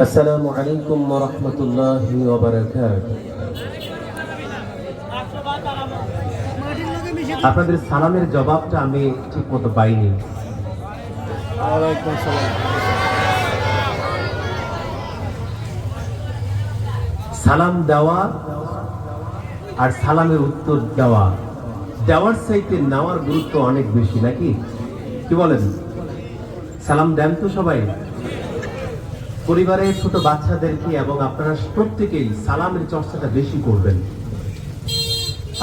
আসসালামু আলাইকুম ওয়া রাহমাতুল্লাহি ওয়া বারাকাতুহু। আপনাদের সালামের জবাবটা আমি ঠিকমতো পাইনি। ওয়ালাইকুম সালাম। সালাম দেওয়া আর সালামের উত্তর দেওয়া, দেওয়ার চাইতে নেওয়ার গুরুত্ব অনেক বেশি, নাকি কি বলেন? সালাম দেন তো সবাই? পরিবারের ছোট বাচ্চাদেরকে এবং আপনারা প্রত্যেকেই সালামের চর্চাটা বেশি করবেন।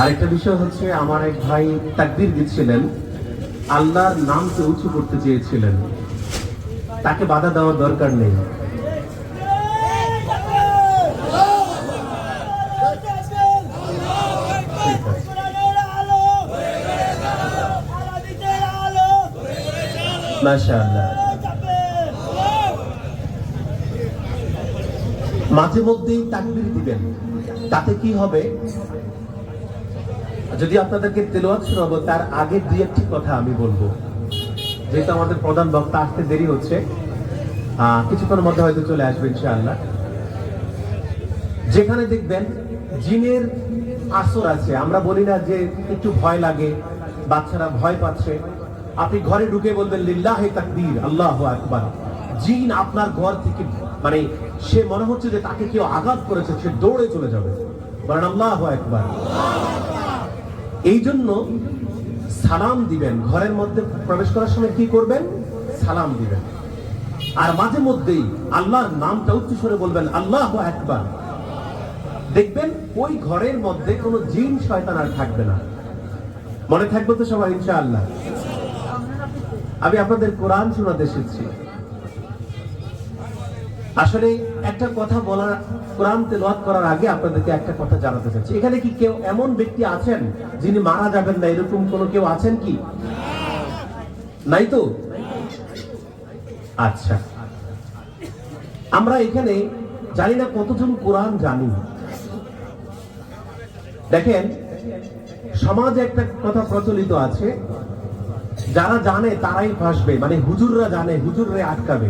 আরেকটা বিষয় হচ্ছে, আমার এক ভাই তাকবীর দিচ্ছিলেন, আল্লাহর নামকে উঁচু করতে চেয়েছিলেন, তাকে বাধা দেওয়ার দরকার নেই। মাশাআল্লাহ। মাঝে মধ্যেই তাকবীর দিবেন, তাতে কি হবে? যদি আপনাদেরকে তেলাওয়াত শোনাবো, তার আগে দুই একটি কথা আমি বলবো, যেহেতু আমাদের প্রধান বক্তা আসতে দেরি হচ্ছে, কিছুক্ষণের মধ্যে হয়তো চলে আসবে ইনশাআল্লাহ। যেখানে দেখবেন জিনের আসর আছে, আমরা বলি না যে একটু ভয় লাগে, বাচ্চারা ভয় পাচ্ছে, আপনি ঘরে ঢুকে বলবেন লিল্লাহি তাকবীর, আল্লাহু আকবার। জিন আপনার ঘর থেকে, মানে সে মনে হচ্ছে যে তাকে কেউ আঘাত করেছে, সে দৌড়ে চলে যাবে, বলেন আল্লাহু আকবার। এই জন্য সালাম দিবেন, ঘরের মধ্যে প্রবেশ করার সময় কি করবেন? সালাম দিবেন। আর মাঝে মধ্যেই আল্লাহর নামটা উচ্চ স্বরে বলবেন, আল্লাহু আকবার। দেখবেন ওই ঘরের মধ্যে কোনো জিন শয়তান আর থাকবে না। মনে থাকবে তো সবাই ইনশাআল্লাহ? আমি আপনাদের কোরআন শোনাতে এসেছি। আসলে একটা কথা বলার, কোরআন তেলাওয়াত করার আগে আপনাদেরকে একটা কথা জানাতে চাচ্ছি। এখানে কি কেউ এমন ব্যক্তি আছেন যিনি মারা যাবেন না, এরকম কোন কেউ আছেন কি? নাই তো? আচ্ছা, আমরা এখানে জানি না কতজন কোরআন জানি। দেখেন, সমাজে একটা কথা প্রচলিত আছে, যারা জানে তারাই ফাঁসবে, মানে হুজুররা জানে, হুজুররে আটকাবে।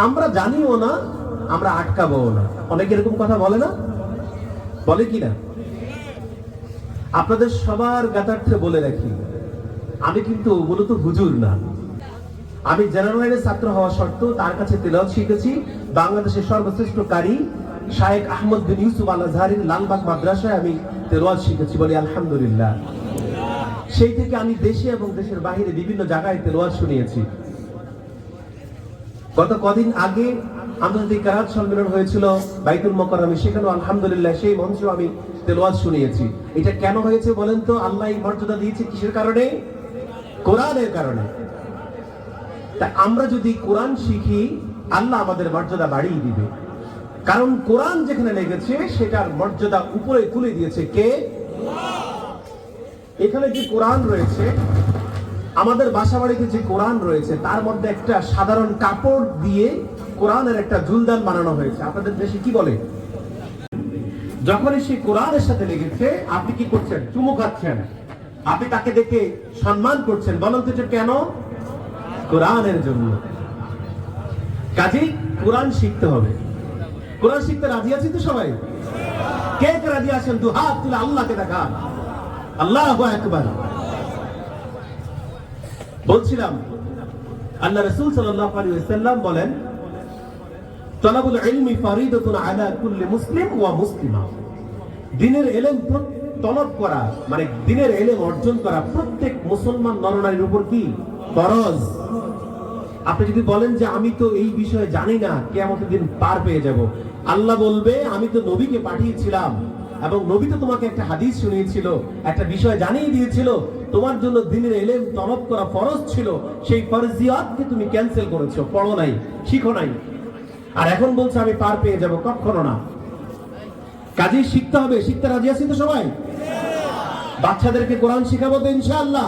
আমরা জানিও না, আমরা আটকাবো না। অনেকে এরকম কথা বলে না? বলে কি না? আপনাদের সবার জ্ঞাতার্থে বলে রাখি, আমি কিন্তু মূলত হুজুর না। আমি জেনারেলের ছাত্র হওয়া সত্ত্বেও তার কাছে তেলাওয়াত শিখেছি। বাংলাদেশের সর্বশ্রেষ্ঠ কারি শায়েখ আহমদ বিন ইউসুফ আল আজহারির লালবাগ মাদ্রাসায় আমি তেলাওয়াত শিখেছি, বলি আলহামদুলিল্লাহ। সেই থেকে আমি দেশে এবং দেশের বাইরে বিভিন্ন জায়গায় তেলাওয়াত শুনিয়েছি। গত কদিন আগে আন্তর্জাতিক কেরাত সম্মেলন হয়েছিল বাইতুল মোকাররমে, সেখানেও আলহামদুলিল্লাহ সেই মঞ্চে আমি তেলাওয়াত শুনিয়েছি। এটা কেন হয়েছে বলেন তো? আল্লাহ এই মর্যাদা দিয়েছে কিসের কারণে? কোরআনের কারণে। তা আমরা যদি কোরআন শিখি, আল্লাহ আমাদের মর্যাদা বাড়িয়ে দিবে। কারণ কোরআন যেখানে লেগেছে সেটার মর্যাদা উপরে তুলে দিয়েছে কে? এখানে যে কোরআন রয়েছে, আমাদের বাসা বাড়িতে যে কোরআন রয়েছে, তার মধ্যে একটা সাধারণ কাপড় দিয়ে কোরআনের একটা জুলদান বানানো হয়েছে। আপনাদের দেশে কি বলে? যখনই সেই কোরআনের সাথে লেগেছে, আপনি কি করছেন? চুমু খাচ্ছেন, আপনি তাকে দেখে সম্মান করছেন। বলেন তো কেন? কোরআনের জন্য। কাজেই কোরআন শিখতে হবে। কোরআন শিখতে রাজি আছি তো সবাই? কে কে রাজি আছেন? দু হাত তুলে আল্লাহকে দেখা। আল্লাহু আকবার। বলছিলাম, আল্লাহ রাসূল সাল্লাল্লাহু আলাইহি ওয়াসাল্লাম বলেন, তালাবুল ইলমি ফারিদাতুন আলা কুল্লি মুসলিম ওয়া মুসলিমা। দ্বীনের ইলম তলব করা, মানে দ্বীনের ইলম অর্জন করা প্রত্যেক মুসলমান নরনারীর উপর কি ফরজ। আপনি যদি বলেন যে আমি তো এই বিষয়ে জানি না, কিয়ামতের দিন পার পেয়ে যাব, আল্লাহ বলবে আমি তো নবীকে পাঠিয়েছিলাম এবং নবী তো তোমাকে একটা হাদিস শুনিয়েছিল, একটা বিষয় জানিয়ে দিয়েছিল, তোমার জন্য দ্বীনের ইলম তলব করা ফরজ ছিল, সেই ফরজিয়াতকে তুমি ক্যান্সেল করেছো, পড়ো নাই, শিখো নাই, আর এখন বলছে আমি পার পেয়ে যাব। কখনো না। কাজেই শিখতে হবে। শিখতে রাজি আছি তো সবাই? বাচ্চাদেরকে কোরআন শিখাবো তো ইনশাআল্লাহ।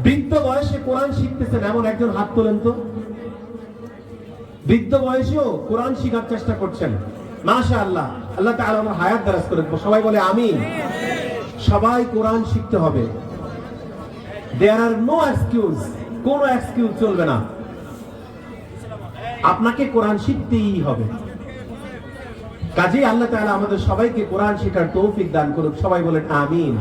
বৃদ্ধ বয়সে কোরআন শিখতেছেন এমন একজন হাত তোলেন তো। বৃদ্ধ বয়সেও কোরআন শিখার চেষ্টা করছেন, মাশাআল্লাহ। আল্লাহ তাআলা আমার হায়াত দারাজ করেন, সবাই বলে আমিন। সবাই কোরআন শিখতে হবে। দেয়ার আর নো এক্সকিউজ, কোনো এক্সকিউজ চলবে না। আপনাকে কোরআন শিখতেই হবে। কাজেই আল্লাহ তাআলা আমাদের সবাইকে কোরআন শেখার তৌফিক দান করুক। সবাই বলেন আমিন।